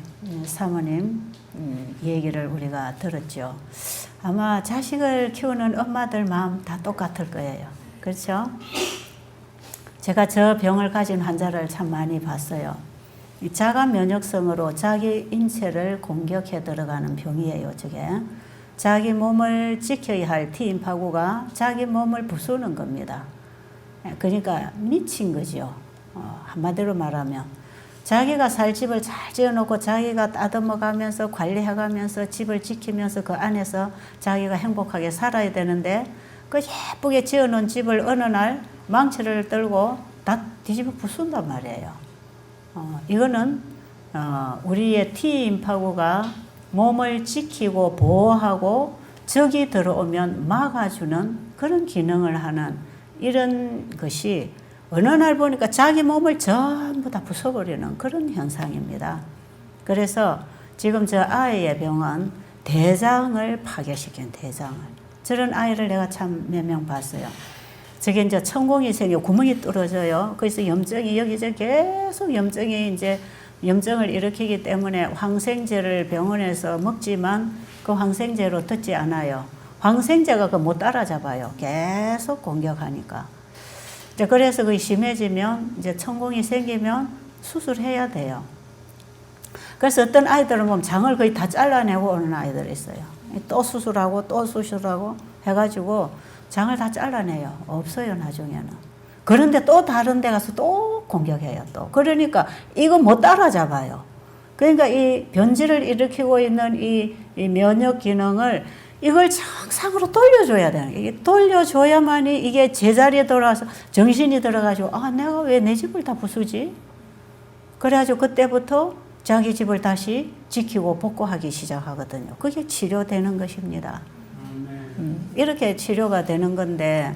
Speaker 2: 사모님 얘기를 우리가 들었죠. 아마 자식을 키우는 엄마들 마음 다 똑같을 거예요. 그렇죠? 제가 저 병을 가진 환자를 참 많이 봤어요. 자가 면역성으로 자기 인체를 공격해 들어가는 병이에요, 저게. 자기 몸을 지켜야 할 T인파구가 자기 몸을 부수는 겁니다. 그러니까 미친 거죠. 한마디로 말하면 자기가 살 집을 잘 지어놓고 자기가 따듬어가면서 관리해가면서 집을 지키면서 그 안에서 자기가 행복하게 살아야 되는데 그 예쁘게 지어놓은 집을 어느 날 망치를 들고 다 뒤집어 부순단 말이에요. 이거는 우리의 T임파구가 몸을 지키고 보호하고 적이 들어오면 막아주는 그런 기능을 하는 이런 것이 어느 날 보니까 자기 몸을 전부 다 부숴버리는 그런 현상입니다. 그래서 지금 저 아이의 병은 대장을 파괴시킨 대장을. 저런 아이를 내가 참 몇 명 봤어요. 저게 이제 천공이 생겨 구멍이 뚫어져요. 그래서 염증이 여기저기 계속 염증이 이제 염증을 일으키기 때문에 항생제를 병원에서 먹지만 그 항생제로 듣지 않아요. 항생제가 그 못 따라잡아요. 계속 공격하니까. 이제 그래서 그게 심해지면 이제 천공이 생기면 수술해야 돼요. 그래서 어떤 아이들은 보면 장을 거의 다 잘라내고 오는 아이들이 있어요. 또 수술하고 또 수술하고 해가지고 장을 다 잘라내요. 없어요, 나중에는. 그런데 또 다른 데 가서 또 공격해요, 또. 그러니까 이거 못 따라잡아요. 그러니까 이 변질을 일으키고 있는 이 면역 기능을 이걸 정상으로 돌려줘야 되는 거예요. 이게 돌려줘야만이 이게 제자리에 돌아와서 정신이 들어가지고, 아, 내가 왜 내 집을 다 부수지? 그래가지고 그때부터 자기 집을 다시 지키고 복구하기 시작하거든요. 그게 치료되는 것입니다. 이렇게 치료가 되는 건데,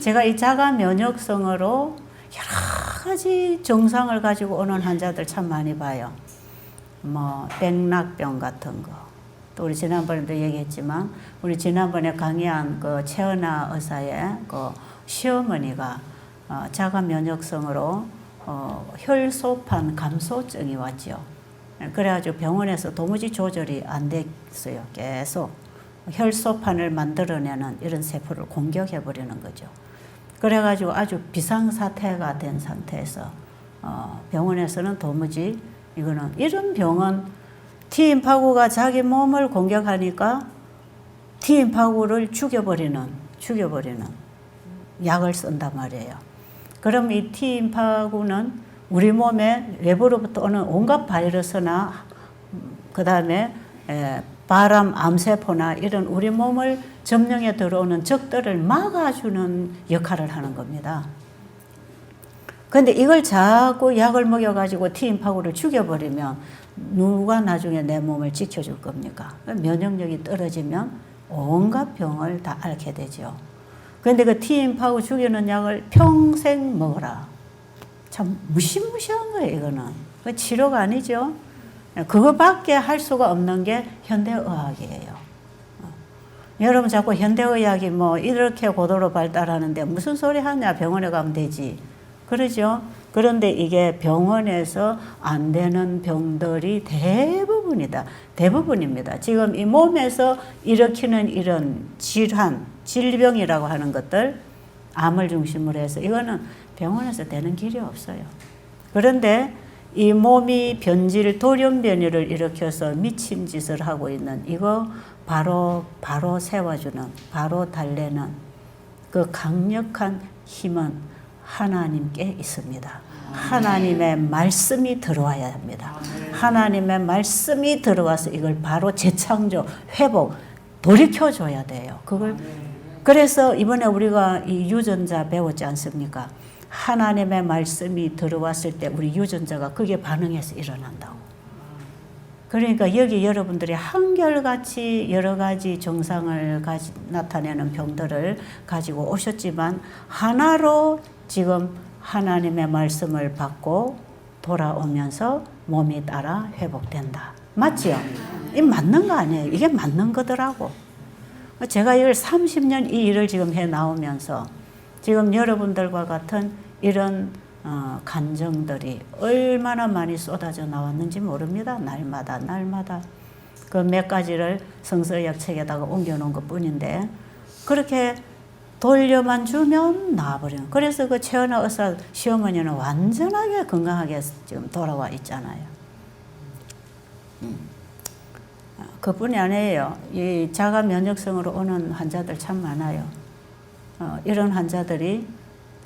Speaker 2: 제가 이 자가 면역성으로 여러 가지 증상을 가지고 오는 환자들 참 많이 봐요. 뭐 백락병 같은 거. 또 우리 지난번에도 얘기했지만 우리 지난번에 강의한 그 최은아 의사의 그 시어머니가 자가 면역성으로 혈소판 감소증이 왔죠. 그래가지고 병원에서 도무지 조절이 안 됐어요. 계속 혈소판을 만들어내는 이런 세포를 공격해버리는 거죠. 그래가지고 아주 비상사태가 된 상태에서 병원에서는 도무지 이거는 이런 병은 T임파구가 자기 몸을 공격하니까 T임파구를 죽여버리는 약을 쓴단 말이에요. 그럼 이 T임파구는 우리 몸에 외부로부터 오는 온갖 바이러스나 그 다음에 바람, 암세포나 이런 우리 몸을 점령해 들어오는 적들을 막아주는 역할을 하는 겁니다. 근데 이걸 자꾸 약을 먹여가지고 T임파구를 죽여버리면 누가 나중에 내 몸을 지켜줄 겁니까? 면역력이 떨어지면 온갖 병을 다 앓게 되죠. 근데 그 T임파구 죽이는 약을 평생 먹어라. 참 무시무시한 거예요, 이거는. 치료가 아니죠. 그거밖에 할 수가 없는 게 현대의학이에요. 여러분 자꾸 현대의학이 뭐 이렇게 고도로 발달하는데 무슨 소리 하냐, 병원에 가면 되지. 그러죠. 그런데 이게 병원에서 안 되는 병들이 대부분입니다. 지금 이 몸에서 일으키는 이런 질환, 질병이라고 하는 것들, 암을 중심으로 해서 이거는 병원에서 되는 길이 없어요. 그런데 이 몸이 변질, 돌연변이를 일으켜서 미친 짓을 하고 있는 이거 바로 세워주는, 바로 달래는 그 강력한 힘은 하나님께 있습니다. 하나님의 말씀이 들어와야 합니다. 하나님의 말씀이 들어와서 이걸 바로 재창조, 회복, 돌이켜줘야 돼요. 그걸 그래서 이번에 우리가 이 유전자 배웠지 않습니까? 하나님의 말씀이 들어왔을 때 우리 유전자가 그게 반응해서 일어난다고. 그러니까 여기 여러분들이 한결같이 여러 가지 증상을 나타내는 병들을 가지고 오셨지만 하나로 지금 하나님의 말씀을 받고 돌아오면서 몸이 따라 회복된다. 맞지요? 이 맞는 거 아니에요. 이게 맞는 거더라고. 제가 이걸 30년 이 일을 지금 해 나오면서 지금 여러분들과 같은 이런 간증들이 얼마나 많이 쏟아져 나왔는지 모릅니다. 날마다 그 몇 가지를 성서의학 책에다가 옮겨놓은 것 뿐인데 그렇게 돌려만 주면 나와버려요. 그래서 그 최은아 의사 시어머니는 완전하게 건강하게 지금 돌아와 있잖아요. 그뿐이 아니에요. 이 자가 면역성으로 오는 환자들 참 많아요. 이런 환자들이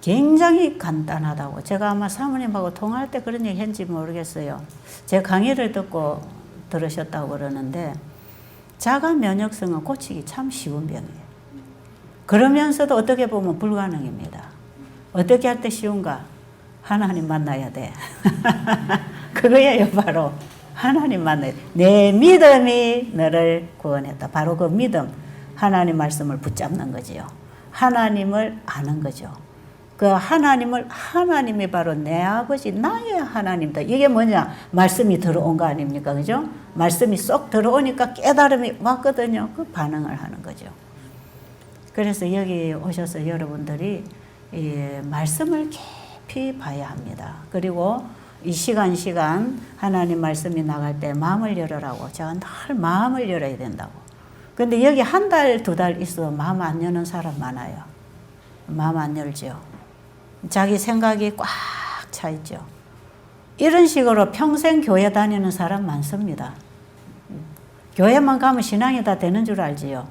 Speaker 2: 굉장히 간단하다고. 제가 아마 사모님하고 통화할 때 그런 얘기 했는지 모르겠어요. 제 강의를 듣고 들으셨다고 그러는데 자가 면역성은 고치기 참 쉬운 병이에요. 그러면서도 어떻게 보면 불가능입니다. 어떻게 할 때 쉬운가? 하나님 만나야 돼. 그거예요, 바로. 하나님 만나야 돼. 내 믿음이 너를 구원했다. 바로 그 믿음, 하나님 말씀을 붙잡는 거지요. 하나님을 아는 거죠. 그 하나님이 바로 내 아버지, 나의 하나님다. 이게 뭐냐? 말씀이 들어온 거 아닙니까? 그죠? 말씀이 쏙 들어오니까 깨달음이 왔거든요. 그 반응을 하는 거죠. 그래서 여기 오셔서 여러분들이 이 말씀을 깊이 봐야 합니다. 그리고 이 시간 하나님 말씀이 나갈 때 마음을 열으라고. 제가 늘 마음을 열어야 된다고. 근데 여기 한 달, 두 달 있어도 마음 안 여는 사람 많아요. 마음 안 열죠. 자기 생각이 꽉 차 있죠. 이런 식으로 평생 교회 다니는 사람 많습니다. 교회만 가면 신앙이 다 되는 줄 알지요.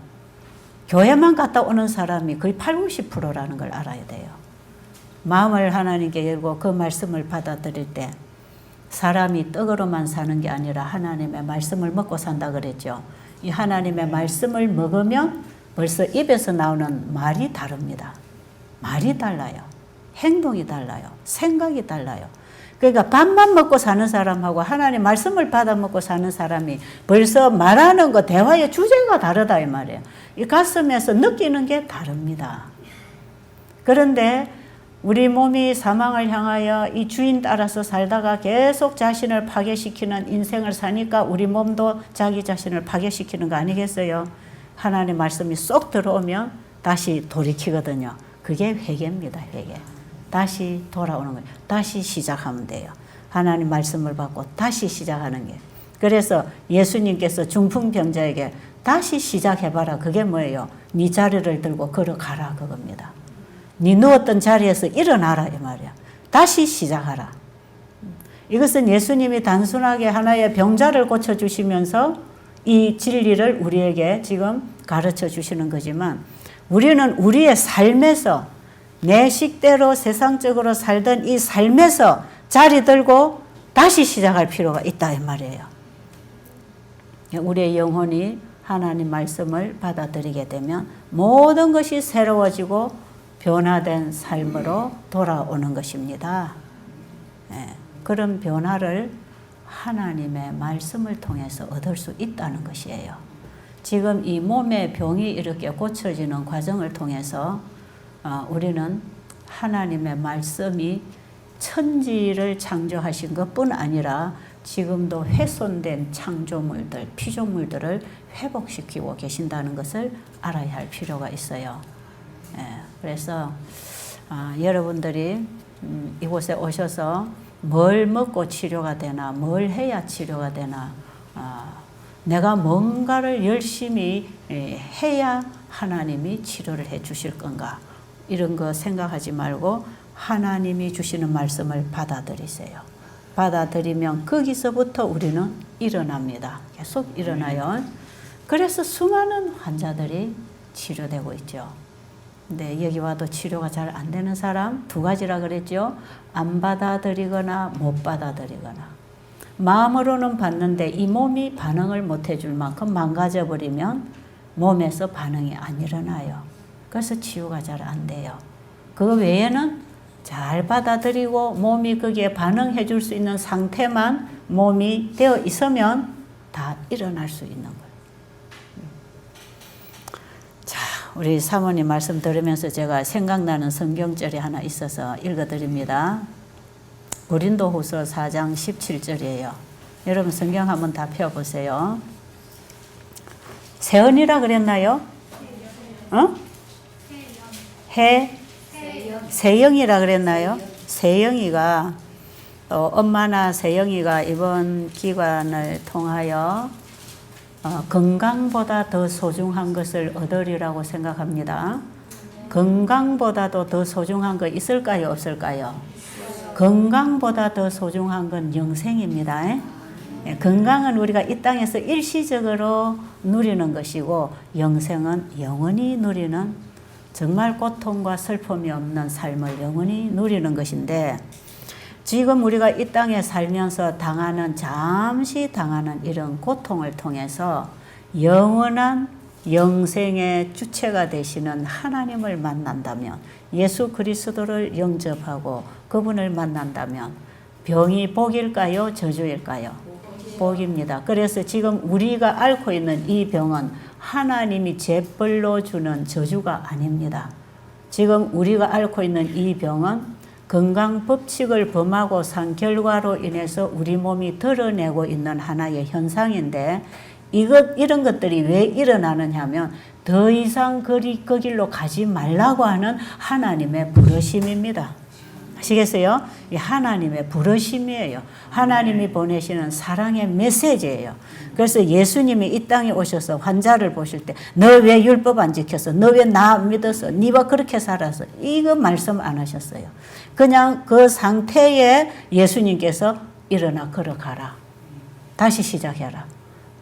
Speaker 2: 교회만 갔다 오는 사람이 거의 80~90%라는 걸 알아야 돼요. 마음을 하나님께 열고 그 말씀을 받아들일 때 사람이 떡으로만 사는 게 아니라 하나님의 말씀을 먹고 산다 그랬죠. 이 하나님의 말씀을 먹으면 벌써 입에서 나오는 말이 다릅니다. 말이 달라요. 행동이 달라요. 생각이 달라요. 그러니까 밥만 먹고 사는 사람하고 하나님 말씀을 받아 먹고 사는 사람이 벌써 말하는 거, 대화의 주제가 다르다 이 말이에요. 이 가슴에서 느끼는 게 다릅니다. 그런데 우리 몸이 사망을 향하여 이 주인 따라서 살다가 계속 자신을 파괴시키는 인생을 사니까 우리 몸도 자기 자신을 파괴시키는 거 아니겠어요? 하나님 말씀이 쏙 들어오면 다시 돌이키거든요. 그게 회개입니다. 회개. 다시 돌아오는 거예요. 다시 시작하면 돼요. 하나님 말씀을 받고 다시 시작하는 게. 그래서 예수님께서 중풍병자에게 다시 시작해봐라. 그게 뭐예요? 네 자리를 들고 걸어가라 그겁니다. 네 누웠던 자리에서 일어나라 이 말이야. 다시 시작하라. 이것은 예수님이 단순하게 하나의 병자를 고쳐주시면서 이 진리를 우리에게 지금 가르쳐 주시는 거지만 우리는 우리의 삶에서 내 식대로 세상적으로 살던 이 삶에서 자리 들고 다시 시작할 필요가 있다 이 말이에요. 우리의 영혼이 하나님 말씀을 받아들이게 되면 모든 것이 새로워지고 변화된 삶으로 돌아오는 것입니다. 그런 변화를 하나님의 말씀을 통해서 얻을 수 있다는 것이에요. 지금 이 몸의 병이 이렇게 고쳐지는 과정을 통해서 우리는 하나님의 말씀이 천지를 창조하신 것뿐 아니라 지금도 훼손된 창조물들, 피조물들을 회복시키고 계신다는 것을 알아야 할 필요가 있어요. 그래서 여러분들이 이곳에 오셔서 뭘 먹고 치료가 되나, 뭘 해야 치료가 되나, 내가 뭔가를 열심히 해야 하나님이 치료를 해 주실 건가, 이런 거 생각하지 말고 하나님이 주시는 말씀을 받아들이세요. 받아들이면 거기서부터 우리는 일어납니다. 계속 일어나요. 그래서 수많은 환자들이 치료되고 있죠. 근데 여기 와도 치료가 잘 안 되는 사람 두 가지라 그랬죠. 안 받아들이거나 못 받아들이거나. 마음으로는 받는데 이 몸이 반응을 못 해줄 만큼 망가져 버리면 몸에서 반응이 안 일어나요. 그래서 치유가 잘 안 돼요. 그 외에는 잘 받아들이고 몸이 거기에 반응해 줄 수 있는 상태만 몸이 되어 있으면 다 일어날 수 있는 거예요. 자, 우리 사모님 말씀 들으면서 제가 생각나는 성경절이 하나 있어서 읽어드립니다. 고린도후서 4장 17절이에요. 여러분 성경 한번 다 펴보세요. 세연이라 그랬나요? 세영이라 그랬나요? 세영이가 엄마나 세영이가 이번 기간을 통하여 건강보다 더 소중한 것을 얻으리라고 생각합니다. 건강보다도 더 소중한 거 있을까요? 없을까요? 건강보다 더 소중한 건 영생입니다. 건강은 우리가 이 땅에서 일시적으로 누리는 것이고 영생은 영원히 누리는 정말 고통과 슬픔이 없는 삶을 영원히 누리는 것인데, 지금 우리가 이 땅에 살면서 잠시 당하는 이런 고통을 통해서 영원한 영생의 주체가 되시는 하나님을 만난다면, 예수 그리스도를 영접하고 그분을 만난다면 병이 복일까요? 저주일까요? 복입니다. 그래서 지금 우리가 앓고 있는 이 병은 하나님이 재벌로 주는 저주가 아닙니다. 지금 우리가 앓고 있는 이 병은 건강 법칙을 범하고 산 결과로 인해서 우리 몸이 드러내고 있는 하나의 현상인데, 이런 것들이 왜 일어나느냐 하면 더 이상 그 길로 가지 말라고 하는 하나님의 부르심입니다. 아시겠어요? 이 하나님의 부르심이에요. 하나님이 보내시는 사랑의 메시지예요. 그래서 예수님이 이 땅에 오셔서 환자를 보실 때 너 왜 율법 안 지켰어? 너 왜 나 안 믿었어? 네가 그렇게 살았어? 이거 말씀 안 하셨어요. 그냥 그 상태에 예수님께서 일어나 걸어가라. 다시 시작해라.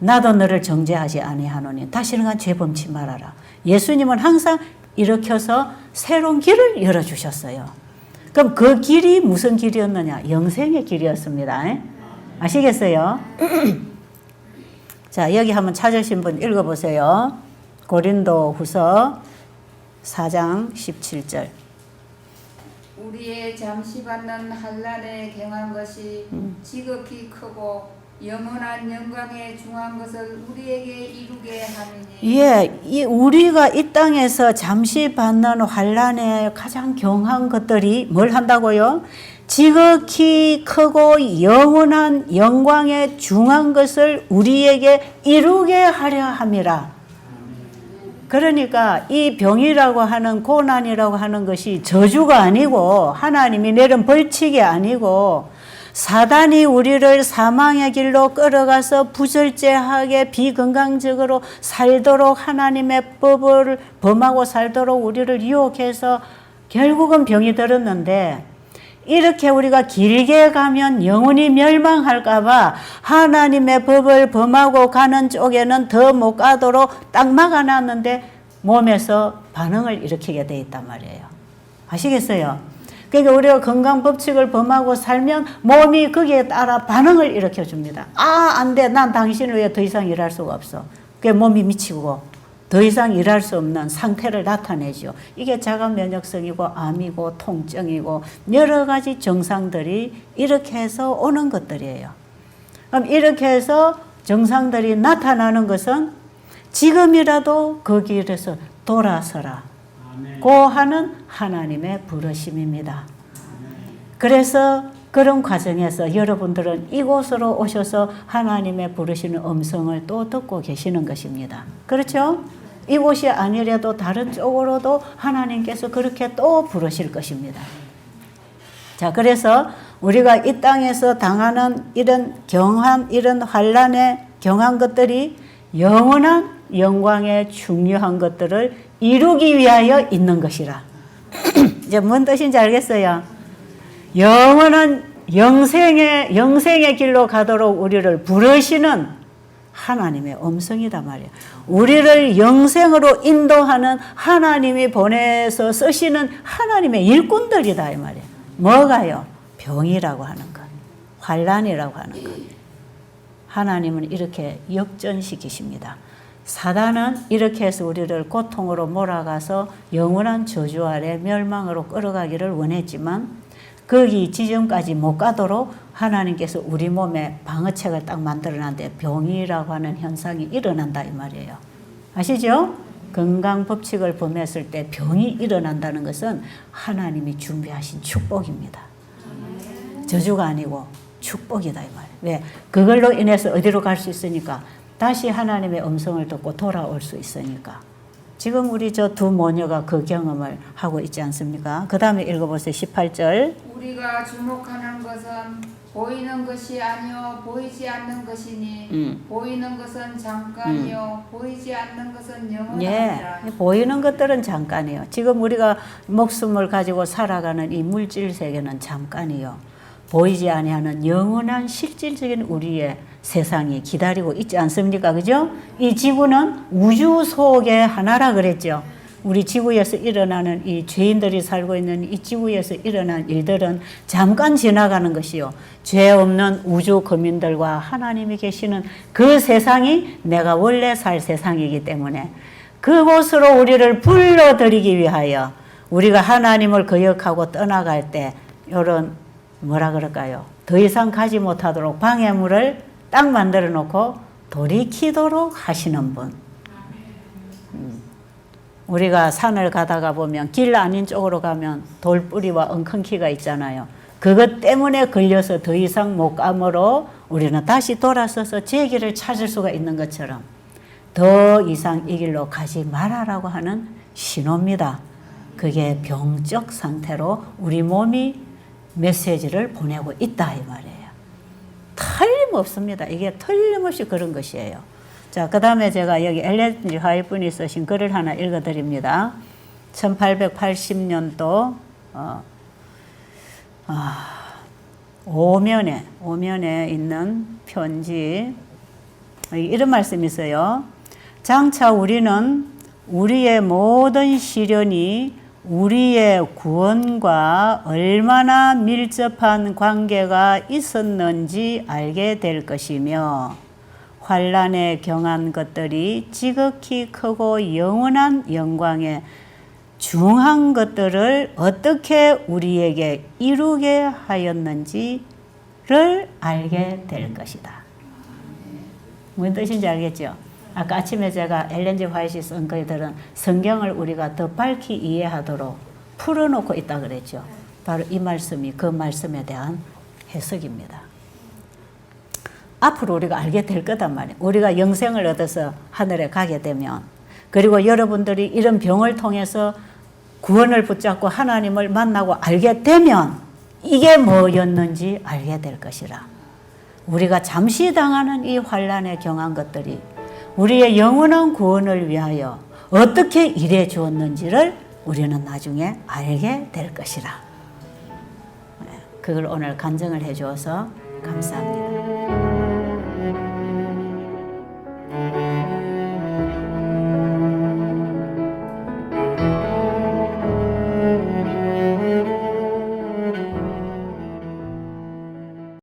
Speaker 2: 나도 너를 정죄하지 아니하노니 다시는 죄 범치 말아라. 예수님은 항상 일으켜서 새로운 길을 열어주셨어요. 그럼 그 길이 무슨 길이었느냐? 영생의 길이었습니다. 아시겠어요? 자, 여기 한번 찾으신 분 읽어보세요. 고린도 후서 4장 17절.
Speaker 3: 우리의 잠시 받는 환난에 경한 것이 지극히 크고 영원한 영광에 중한 것을 우리에게 이루게 하느니.
Speaker 2: 예, 우리가 이 땅에서 잠시 받는 환난에 가장 경한 것들이 뭘 한다고요? 지극히 크고 영원한 영광에 중한 것을 우리에게 이루게 하려 함이라. 그러니까 이 병이라고 하는, 고난이라고 하는 것이 저주가 아니고 하나님이 내린 벌칙이 아니고 사단이 우리를 사망의 길로 끌어가서 부절제하게 비건강적으로 살도록, 하나님의 법을 범하고 살도록 우리를 유혹해서 결국은 병이 들었는데, 이렇게 우리가 길게 가면 영원히 멸망할까 봐 하나님의 법을 범하고 가는 쪽에는 더 못 가도록 딱 막아놨는데 몸에서 반응을 일으키게 돼 있단 말이에요. 아시겠어요? 그러니까 우리가 건강 법칙을 범하고 살면 몸이 거기에 따라 반응을 일으켜줍니다. 아, 안 돼. 난 당신을 위해 더 이상 일할 수가 없어. 그게 몸이 미치고 더 이상 일할 수 없는 상태를 나타내죠. 이게 자가 면역성이고 암이고 통증이고 여러 가지 증상들이 이렇게 해서 오는 것들이에요. 그럼 이렇게 해서 증상들이 나타나는 것은 지금이라도 그 길에서 돌아서라 고 하는 하나님의 부르심입니다. 그래서 그런 과정에서 여러분들은 이곳으로 오셔서 하나님의 부르시는 음성을 또 듣고 계시는 것입니다. 그렇죠? 이곳이 아니라도 다른 쪽으로도 하나님께서 그렇게 또 부르실 것입니다. 자, 그래서 우리가 이 땅에서 당하는 이런 이런 환난에 경한 것들이 영원한 영광의 중요한 것들을 이루기 위하여 있는 것이라. 이제 뭔 뜻인지 알겠어요? 영원한 영생의 길로 가도록 우리를 부르시는 하나님의 음성이다 말이에요. 우리를 영생으로 인도하는 하나님이 보내서 쓰시는 하나님의 일꾼들이다 이 말이에요. 뭐가요? 병이라고 하는 것, 환난이라고 하는 것. 하나님은 이렇게 역전시키십니다. 사단은 이렇게 해서 우리를 고통으로 몰아가서 영원한 저주 아래 멸망으로 끌어가기를 원했지만 거기 지점까지 못 가도록 하나님께서 우리 몸에 방어책을 딱 만들어놨는데 병이라고 하는 현상이 일어난다 이 말이에요. 아시죠? 건강 법칙을 범했을 때 병이 일어난다는 것은 하나님이 준비하신 축복입니다. 저주가 아니고 축복이다 이 말이에요. 왜? 그걸로 인해서 어디로 갈 수 있으니까? 다시 하나님의 음성을 듣고 돌아올 수 있으니까. 지금 우리 저 두 모녀가 그 경험을 하고 있지 않습니까? 그 다음에 읽어보세요. 18절.
Speaker 3: 우리가 주목하는 것은 보이는 것이 아니요 보이지 않는 것이니 보이는 것은 잠깐이요 보이지 않는 것은 영원하니라.
Speaker 2: 예, 보이는 것들은 잠깐이요. 지금 우리가 목숨을 가지고 살아가는 이 물질 세계는 잠깐이요. 보이지 아니하는 영원한 실질적인 우리의 세상이 기다리고 있지 않습니까? 그죠? 이 지구는 우주 속의 하나라 그랬죠. 우리 지구에서 일어나는 이 죄인들이 살고 있는 이 지구에서 일어난 일들은 잠깐 지나가는 것이요. 죄 없는 우주 거민들과 하나님이 계시는 그 세상이 내가 원래 살 세상이기 때문에 그곳으로 우리를 불러들이기 위하여 우리가 하나님을 거역하고 떠나갈 때 이런 뭐라 그럴까요? 더 이상 가지 못하도록 방해물을 딱 만들어 놓고 돌이키도록 하시는 분. 우리가 산을 가다가 보면 길 아닌 쪽으로 가면 돌뿌리와 엉겅퀴가 있잖아요. 그것 때문에 걸려서 더 이상 못 가므로 우리는 다시 돌아서서 제 길을 찾을 수가 있는 것처럼 더 이상 이 길로 가지 말아라고 하는 신호입니다. 그게 병적 상태로 우리 몸이 메시지를 보내고 있다 이 말이에요. 틀림없습니다. 이게 틀림없이 그런 것이에요. 자, 그 다음에 제가 여기 엘렌 G. 화이트분이 쓰신 글을 하나 읽어드립니다. 1880년도 오면에 있는 편지 이런 말씀이 있어요. 장차 우리는 우리의 모든 시련이 우리의 구원과 얼마나 밀접한 관계가 있었는지 알게 될 것이며 환난에 경한 것들이 지극히 크고 영원한 영광에 중한 것들을 어떻게 우리에게 이루게 하였는지를 알게 될 것이다. 무슨 뜻인지 알겠죠? 아까 아침에 제가 엘렌 G. 화이트이 쓴 글들은 성경을 우리가 더 밝히 이해하도록 풀어놓고 있다 그랬죠. 바로 이 말씀이 그 말씀에 대한 해석입니다. 앞으로 우리가 알게 될 거단 말이에요. 우리가 영생을 얻어서 하늘에 가게 되면, 그리고 여러분들이 이런 병을 통해서 구원을 붙잡고 하나님을 만나고 알게 되면 이게 뭐였는지 알게 될 것이라. 우리가 잠시 당하는 이 환난에 경한 것들이 우리의 영원한 구원을 위하여 어떻게 일해 주었는지를 우리는 나중에 알게 될 것이라. 그걸 오늘 간증을 해 주어서 감사합니다.